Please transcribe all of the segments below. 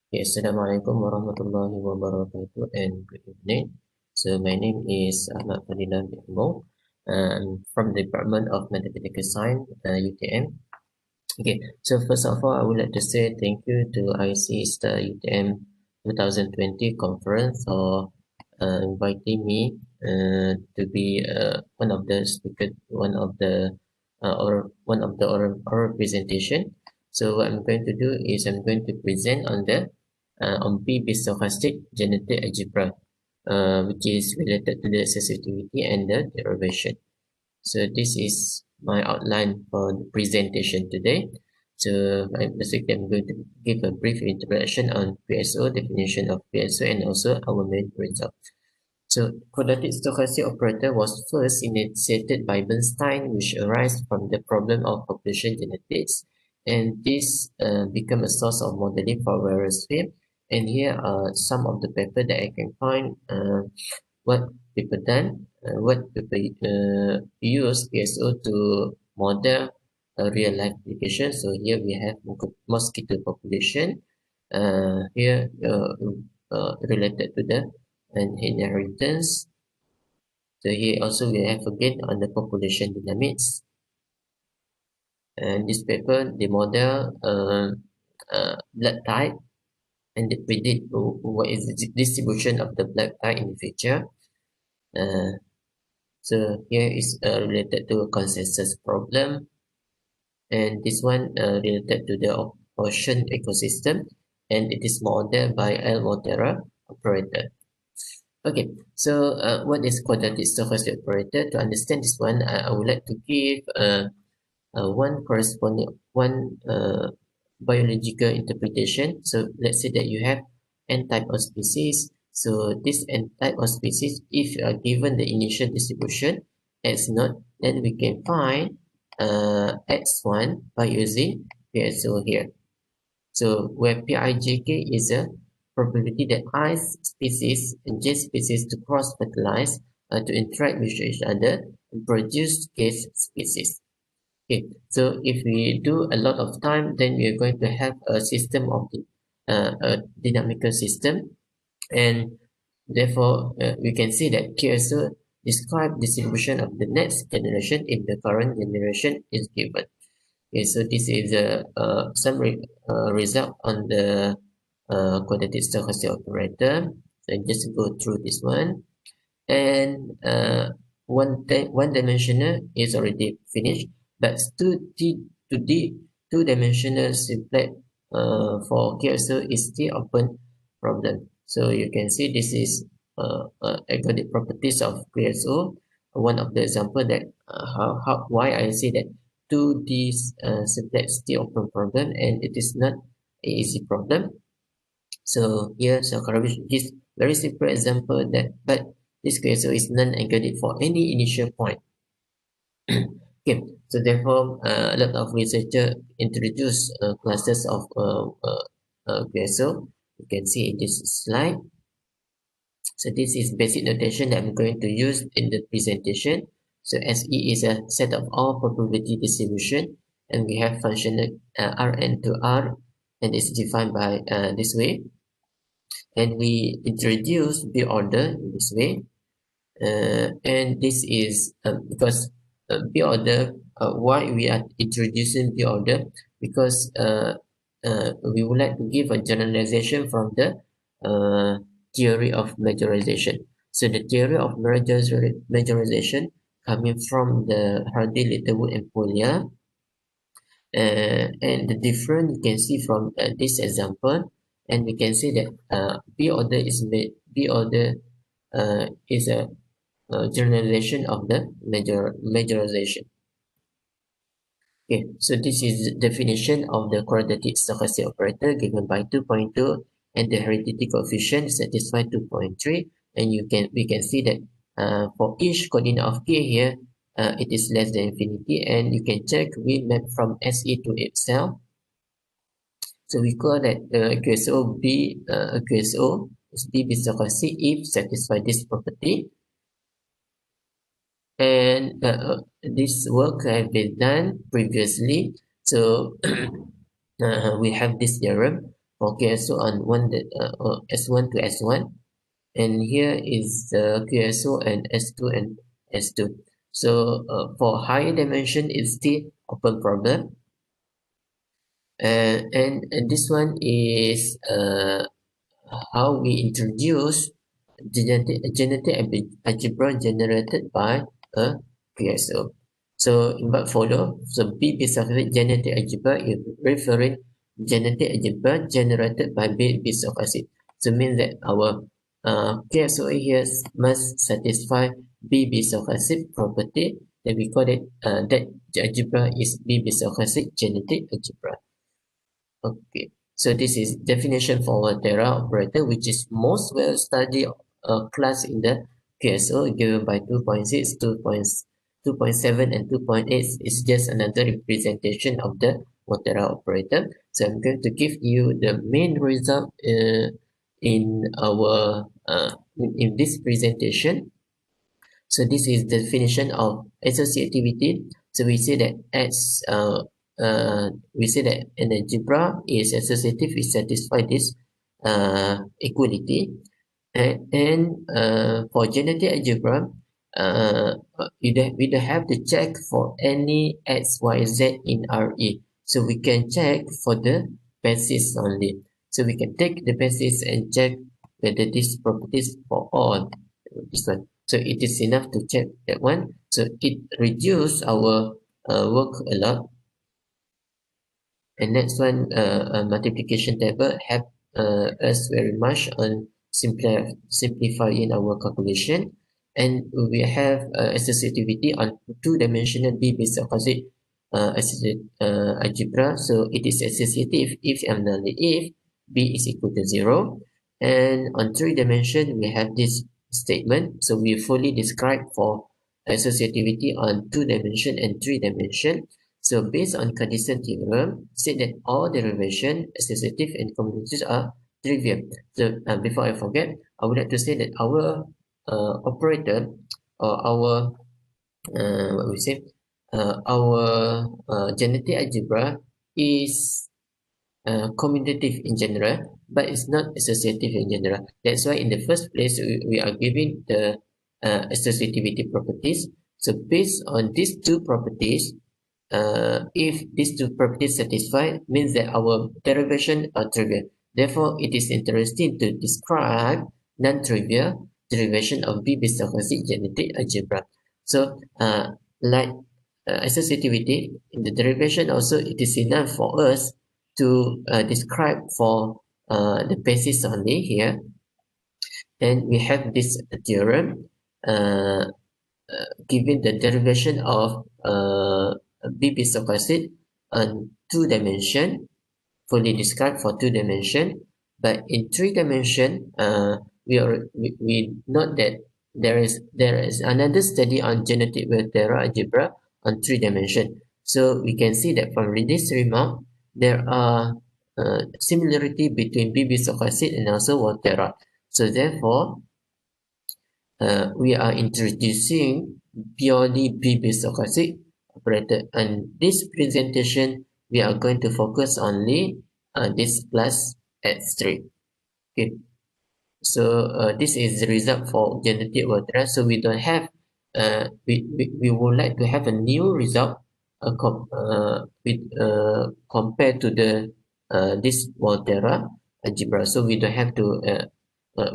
Yes, Assalamualaikum warahmatullahi wabarakatuh and good evening. So my name is Ahmad Fadillah. I'm from the Department of Mathematical Science, UTM. Okay, so first of all, I would like to say thank you to IC's the UTM 2020 conference for inviting me to be one of the speaker, one of the oral presentation. So what I'm going to do is I'm going to present on p-stochastic genetic algebra, which is related to the associativity and the derivation. So this is my outline for the presentation today. So basically I'm going to give a brief introduction on PSO, definition of PSO, and also our main result. So quadratic stochastic operator was first initiated by Bernstein, which arose from the problem of population genetics, and this became a source of modeling for various fields. And here are some of the paper that I can find. What people done, what people use PSO to model a real life application. So here we have mosquito population. Here related to the inheritance. So here also we have again on the population dynamics. And this paper they model blood type and they predict what is the distribution of the blood type in the future. Uh, So here is related to a consensus problem, and this one related to the ocean ecosystem, and it is modeled by L. Montero operator. Okay, so what is quadratic stochastic operator? To understand this one, I would like to give one corresponding one biological interpretation. So let's say that you have n type of species. So this n type of species, if you are given the initial distribution x naught, then we can find x1 by using PSO here. So where Pijk is a probability that I species and J species to cross fertilize to interact with each other and produce K species. Okay, so if we do a lot of time, then we are going to have a system of a dynamical system, and therefore we can see that K also describe distribution of the next generation if the current generation is given. Okay, so this is a summary result on the quadratic stochastic operator. So just go through this one, and one dimensional is already finished, but two dimensional simplex for QSO is still open problem. So you can see this is ergodic properties of QSO. One of the example that how why I say that 2D simplex still open problem, and it is not an easy problem. So here Sakharovich gives very simple example that, but this QSO is non-ergodic for any initial point. Okay, so therefore a lot of researchers introduce classes of QSO. You can see in this slide. So this is basic notation that I'm going to use in the presentation. So SE is a set of all probability distribution, and we have functional Rn to R, and it's defined by this way. And we introduce B order in this way. And this is because B order, why we are introducing B order, because we would like to give a generalization from the theory of majorization. So the theory of majorization coming from the Hardy, Littlewood, and Polya. And the difference you can see from this example, and we can see that B order is made. B order is a generalization of the majorization. Okay, so this is the definition of the quadratic stochastic operator given by 2.2, and the heredity coefficient satisfy 2.3, and we can see that for each coordinate of k here, it is less than infinity, and you can check we map from SE to itself. So we call that QSO B QSO is B stochastic if satisfy this property. And this work have been done previously. So we have this theorem for QSO on S1 to S1, and here is the QSO and S2 and S2. So for higher dimension, it's still open problem. And this one is how we introduce genetic algebra generated by a QSO. So in what follow, so B-base of genetic algebra is referring genetic algebra generated by base of acid. So means that our QSO here must satisfy B-base of acid property. Then we call it that the algebra is B-base of acid genetic algebra. Okay, so this is definition for a Terra operator, which is most well studied class in the QSO given by 2.6, 2.7, and 2.8 is just another representation of the Terra operator. So I'm going to give you the main result in our in this presentation. So this is the definition of associativity. So we say that we say that an algebra is associative. We satisfy this equality, and for genetic algebra, we don't have to check for any x, y, z in Re. So we can check for the basis only. So we can take the basis and check whether these properties for all this one. So it is enough to check that one. So it reduce our work a lot. And next one, multiplication table help us very much on simplifying our calculation. And we have associativity on two-dimensional B-based opposite algebra. So it is associative if and only if B is equal to 0. And on three dimension, we have this statement. So we fully describe for associativity on two dimension and three dimension. So based on Cartesian theorem, said that all derivation, associative and commutative are trivial. So before I forget, I would like to say that our operator or our what we say, our genetic algebra is commutative in general, but it's not associative in general. That's why in the first place we are giving the associativity properties. So based on these two properties, if these two properties satisfied, means that our derivation are trivial. Therefore, it is interesting to describe non-trivial derivation of B-based stochastic genetic algebra. So, like associativity, in the derivation also, it is enough for us to describe for the basis only here. And we have this theorem given the derivation of B stochastic on two dimension, fully described for two dimension, but in three dimension, we note that there is another study on genetic Terra algebra on three dimension. So we can see that from this remark, there are similarity between B stochastic and also Volterra. So therefore, we are introducing purely B-based stochastic operator, and this presentation we are going to focus only this plus x3. Okay, so this is the result for genetic Volterra. So we don't have we would like to have a new result compared to the this Volterra algebra. So we don't have to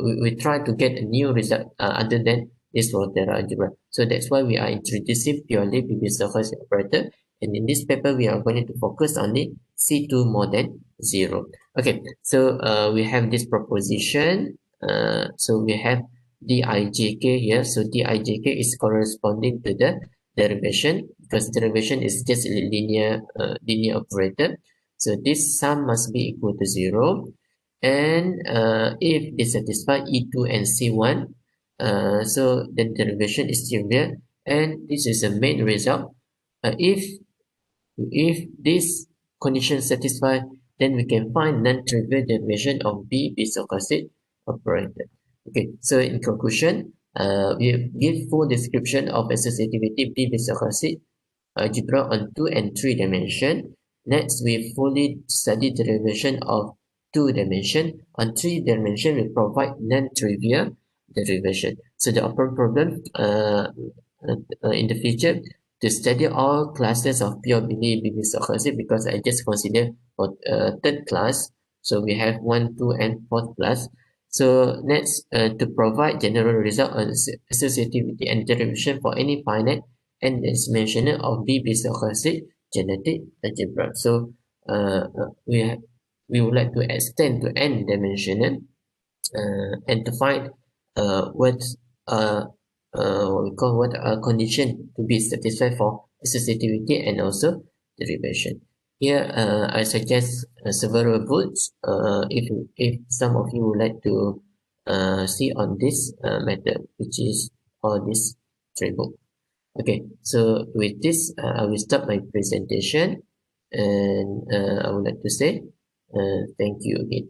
we try to get a new result other than this Volterra algebra. So that's why we are introducing purely B-based stochastic operator. And in this paper, we are going to focus on the C2 more than 0. Okay, so we have this proposition. So we have dijk here. So dijk is corresponding to the derivation, because derivation is just a linear operator. So this sum must be equal to 0. And if they satisfy E2 and C1, so the derivation is trivial, and this is the main result. If this condition satisfied, then we can find non-trivial derivation of B-based stochastic operator. Okay, so in conclusion, we give full description of associativity B-based stochastic algebra on 2 and 3 dimension. Next, we fully study derivation of two dimension. On three dimension, we provide non-trivial derivation. So the open problem in the future to study all classes of pure BB stochastic, because I just consider for third class. So we have one, two, and fourth class. So next, to provide general result on associativity and derivation for any finite and dimensional of BB stochastic genetic algebra. So we would like to extend to n dimensional and to find what uh, what we call what condition to be satisfied for associativity and also derivation. Here, I suggest several books. If some of you would like to see on this method, which is all this three book. Okay, so with this, I will stop my presentation, and I would like to say thank you again.